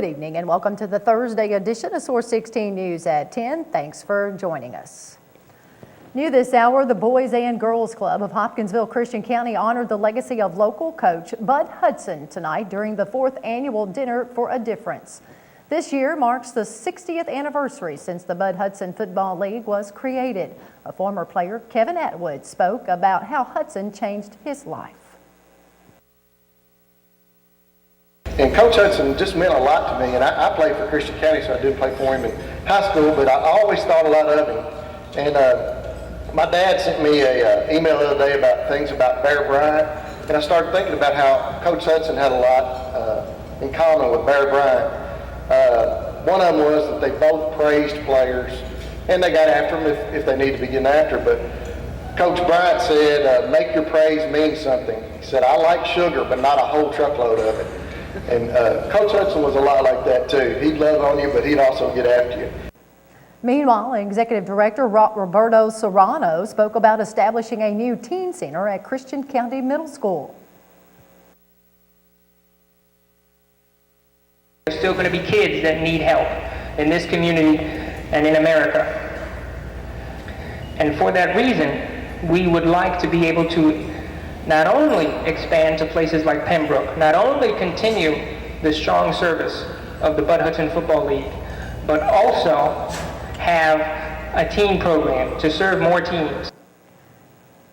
Good evening and welcome to the Thursday edition of Source 16 News at 10. Thanks for joining us. New this hour, the Boys and Girls Club of Hopkinsville Christian County honored the legacy of local coach Bud Hudson tonight during the 4th annual Dinner for a Difference. This year marks the 60th anniversary since the Bud Hudson Football League was created. A former player, Kevin Atwood, spoke about how Hudson changed his life. And Coach Hudson just meant a lot to me, and I played for Christian County, so I didn't play for him in high school, but I always thought a lot of him. And my dad sent me an email the other day about things about Bear Bryant, and I started thinking about how Coach Hudson had a lot in common with Bear Bryant. One of them was that they both praised players, and they got after them if they needed to be getting after, but Coach Bryant said, make your praise mean something. He said, I like sugar, but not a whole truckload of it. And Coach Hudson was a lot like that too. He'd love on you, but he'd also get after you. Meanwhile, Executive Director Roberto Serrano spoke about establishing a new teen center at Christian County Middle School. There's still going to be kids that need help in this community and in America. And for that reason, we would like to be able to not only expand to places like Pembroke, not only continue the strong service of the Bud Hudson Football League, but also have a teen program to serve more teams.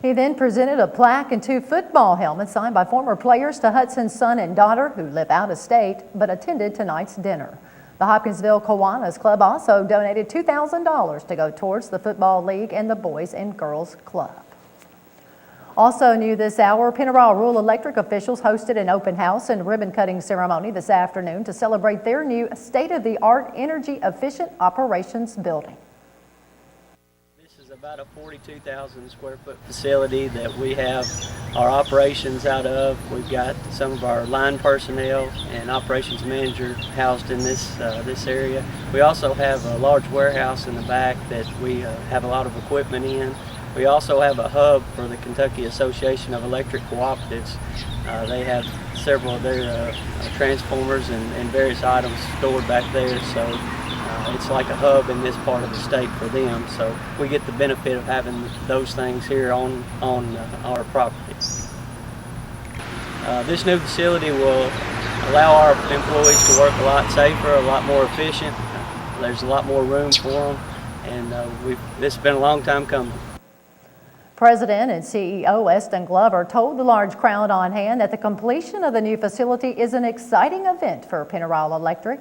He then presented a plaque and 2 football helmets signed by former players to Hudson's son and daughter who live out of state but attended tonight's dinner. The Hopkinsville Kiwanis Club also donated $2,000 to go towards the Football League and the Boys and Girls Club. Also new this hour, Pinneral Rural Electric officials hosted an open house and ribbon-cutting ceremony this afternoon to celebrate their new state-of-the-art energy-efficient operations building. This is about a 42,000 square foot facility that we have our operations out of. We've got some of our line personnel and operations manager housed in this area. We also have a large warehouse in the back that we have a lot of equipment in. We also have a hub for the Kentucky Association of Electric Cooperatives. They have several of their transformers and various items stored back there, so it's like a hub in this part of the state for them. So we get the benefit of having those things here on our property. This new facility will allow our employees to work a lot safer, a lot more efficient. There's a lot more room for them, and this has been a long time coming. President and CEO Weston Glover told the large crowd on hand that the completion of the new facility is an exciting event for Pinneral Electric.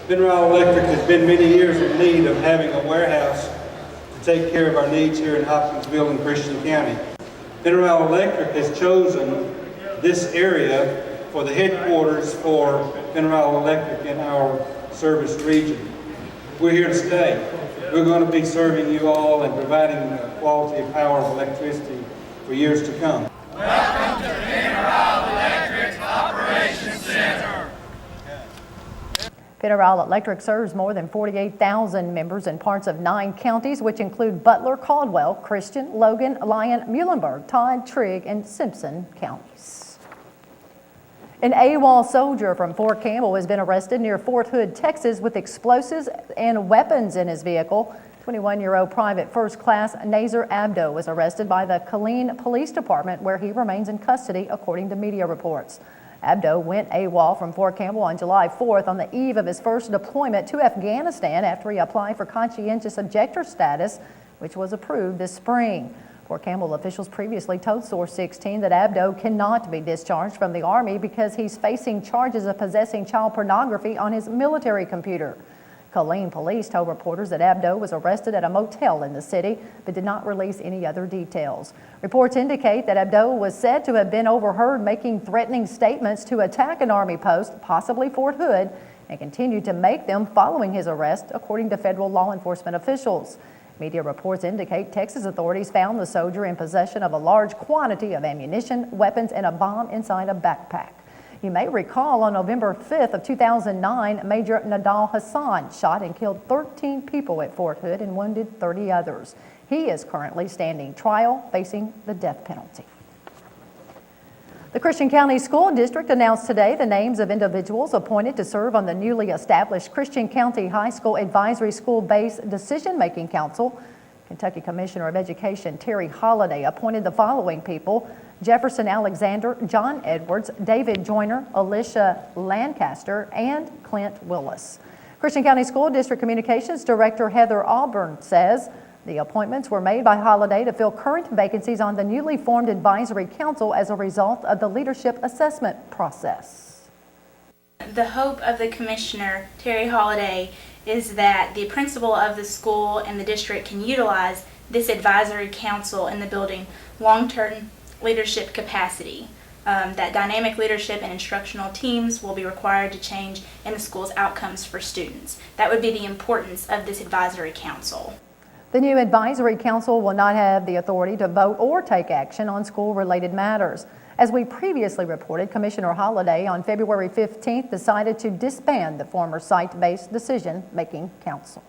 Pinneral Electric has been many years in need of having a warehouse to take care of our needs here in Hopkinsville and Christian County. Pinneral Electric has chosen this area for the headquarters for Pinneral Electric in our service region. We're here to stay. We're going to be serving you all and providing quality power of electricity for years to come. Welcome to Pinneral Electric's Operations Center. Pinneral Electric serves more than 48,000 members in parts of 9 counties, which include Butler, Caldwell, Christian, Logan, Lyon, Muhlenberg, Todd, Trigg, and Simpson counties. An AWOL soldier from Fort Campbell has been arrested near Fort Hood, Texas, with explosives and weapons in his vehicle. 21-year-old Private First Class Nazar Abdo was arrested by the Killeen Police Department, where he remains in custody, according to media reports. Abdo went AWOL from Fort Campbell on July 4th on the eve of his first deployment to Afghanistan after he applied for conscientious objector status, which was approved this spring. Fort Campbell officials previously told Source 16 that Abdo cannot be discharged from the Army because he's facing charges of possessing child pornography on his military computer. Killeen police told reporters that Abdo was arrested at a motel in the city, but did not release any other details. Reports indicate that Abdo was said to have been overheard making threatening statements to attack an Army post, possibly Fort Hood, and continued to make them following his arrest, according to federal law enforcement officials. Media reports indicate Texas authorities found the soldier in possession of a large quantity of ammunition, weapons, and a bomb inside a backpack. You may recall on November 5th of 2009, Major Nadal Hassan shot and killed 13 people at Fort Hood and wounded 30 others. He is currently standing trial, facing the death penalty. The Christian County School District announced today the names of individuals appointed to serve on the newly established Christian County High School Advisory School-Based Decision-Making Council. Kentucky Commissioner of Education Terry Holliday appointed the following people: Jefferson Alexander, John Edwards, David Joyner, Alicia Lancaster, and Clint Willis. Christian County School District Communications Director Heather Auburn says the appointments were made by Holliday to fill current vacancies on the newly formed advisory council as a result of the leadership assessment process. The hope of the Commissioner, Terry Holliday, is that the principal of the school and the district can utilize this advisory council in the building long-term leadership capacity. That dynamic leadership and instructional teams will be required to change in the school's outcomes for students. That would be the importance of this advisory council. The new advisory council will not have the authority to vote or take action on school-related matters. As we previously reported, Commissioner Holliday on February 15th decided to disband the former site-based decision-making council.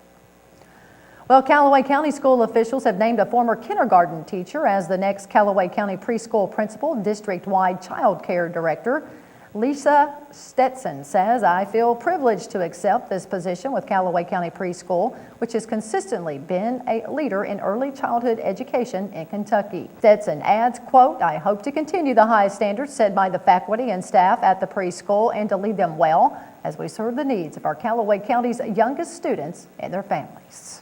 Well, Callaway County school officials have named a former kindergarten teacher as the next Callaway County preschool principal, district-wide child care director. Lisa Stetson says, "I feel privileged to accept this position with Callaway County Preschool, which has consistently been a leader in early childhood education in Kentucky." Stetson adds, quote, "I hope to continue the high standards set by the faculty and staff at the preschool and to lead them well as we serve the needs of our Callaway County's youngest students and their families."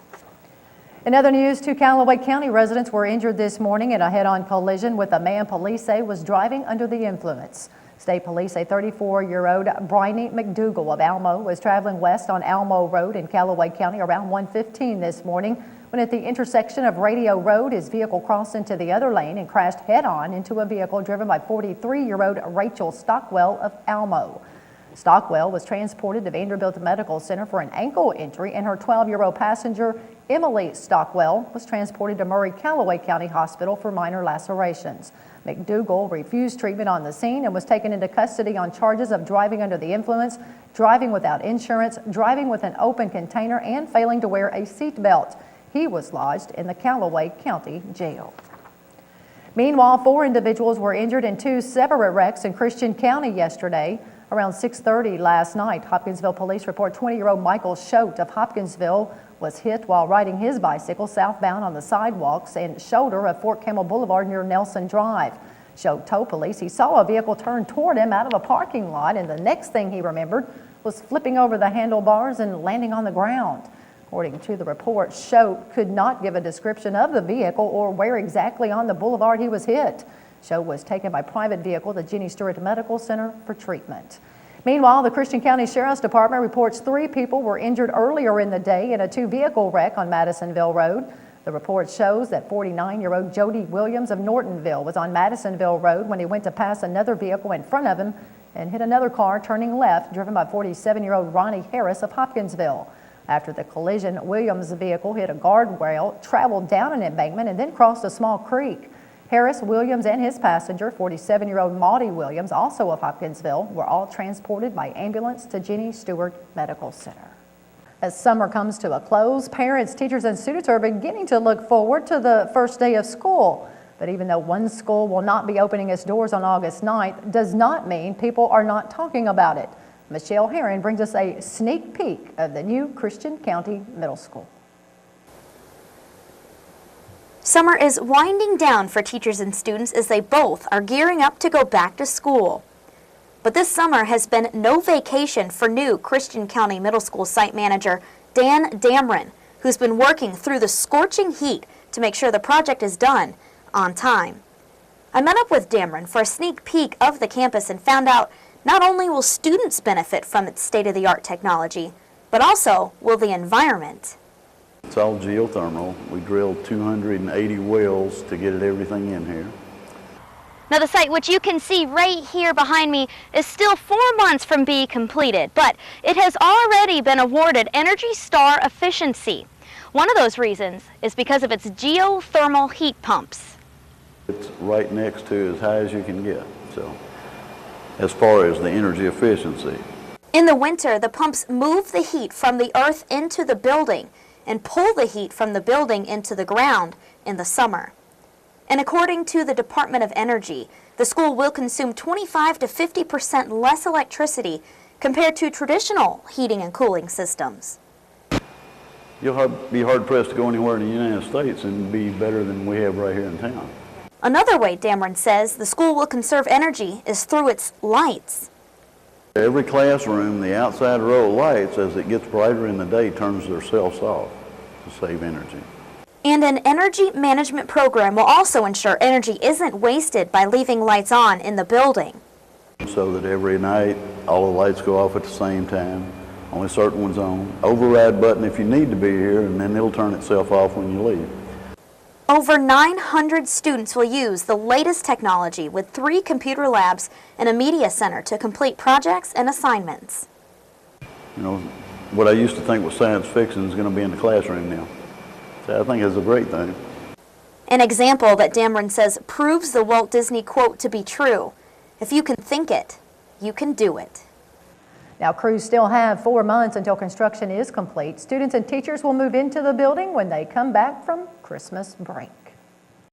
In other news, 2 Callaway County residents were injured this morning in a head-on collision with a man police say was driving under the influence. State police say 34-year-old Bryony McDougal of Almo was traveling west on Almo Road in Callaway County around 1:15 this morning when at the intersection of Radio Road, his vehicle crossed into the other lane and crashed head-on into a vehicle driven by 43-year-old Rachel Stockwell of Almo. Stockwell was transported to Vanderbilt Medical Center for an ankle injury, and her 12-year-old passenger, Emily Stockwell, was transported to Murray-Callaway County Hospital for minor lacerations. McDougal refused treatment on the scene and was taken into custody on charges of driving under the influence, driving without insurance, driving with an open container, and failing to wear a seat belt. He was lodged in the Callaway County Jail. Meanwhile, 4 individuals were injured in 2 separate wrecks in Christian County yesterday. Around 6:30 last night, Hopkinsville police report 20-year-old Michael Schote of Hopkinsville was hit while riding his bicycle southbound on the sidewalks and shoulder of Fort Campbell Boulevard near Nelson Drive. Schote told police he saw a vehicle turn toward him out of a parking lot, and the next thing he remembered was flipping over the handlebars and landing on the ground. According to the report, Schote could not give a description of the vehicle or where exactly on the boulevard he was hit. Schote was taken by private vehicle to Jenny Stewart Medical Center for treatment. Meanwhile, the Christian County Sheriff's Department reports 3 people were injured earlier in the day in a 2-vehicle wreck on Madisonville Road. The report shows that 49-year-old Jody Williams of Nortonville was on Madisonville Road when he went to pass another vehicle in front of him and hit another car turning left, driven by 47-year-old Ronnie Harris of Hopkinsville. After the collision, Williams' vehicle hit a guardrail, traveled down an embankment, and then crossed a small creek. Harris, Williams, and his passenger, 47-year-old Maudie Williams, also of Hopkinsville, were all transported by ambulance to Jenny Stewart Medical Center. As summer comes to a close, parents, teachers, and students are beginning to look forward to the first day of school. But even though one school will not be opening its doors on August 9th, does not mean people are not talking about it. Michelle Herron brings us a sneak peek of the new Christian County Middle School. Summer is winding down for teachers and students as they both are gearing up to go back to school. But this summer has been no vacation for new Christian County Middle School site manager Dan Damron, who's been working through the scorching heat to make sure the project is done on time. I met up with Damron for a sneak peek of the campus and found out not only will students benefit from its state-of-the-art technology, but also will the environment. It's all geothermal. We drilled 280 wells to get everything in here. Now the site, which you can see right here behind me, is still 4 months from being completed, but it has already been awarded Energy Star efficiency. One of those reasons is because of its geothermal heat pumps. It's right next to as high as you can get, so as far as the energy efficiency. In the winter, the pumps move the heat from the earth into the building and pull the heat from the building into the ground in the summer. And according to the Department of Energy, the school will consume 25 to 50% less electricity compared to traditional heating and cooling systems. You'll be hard pressed to go anywhere in the United States and be better than we have right here in town. Another way Dameron says the school will conserve energy is through its lights. Every classroom, the outside row of lights, as it gets brighter in the day, turns themselves off to save energy. And an energy management program will also ensure energy isn't wasted by leaving lights on in the building. So that every night, all the lights go off at the same time, only certain ones on. Override button if you need to be here, and then it'll turn itself off when you leave. Over 900 students will use the latest technology with 3 computer labs and a media center to complete projects and assignments. You know, what I used to think was science fiction is going to be in the classroom now. So I think it's a great thing. An example that Dameron says proves the Walt Disney quote to be true. If you can think it, you can do it. Now, crews still have 4 months until construction is complete. Students and teachers will move into the building when they come back from Christmas break.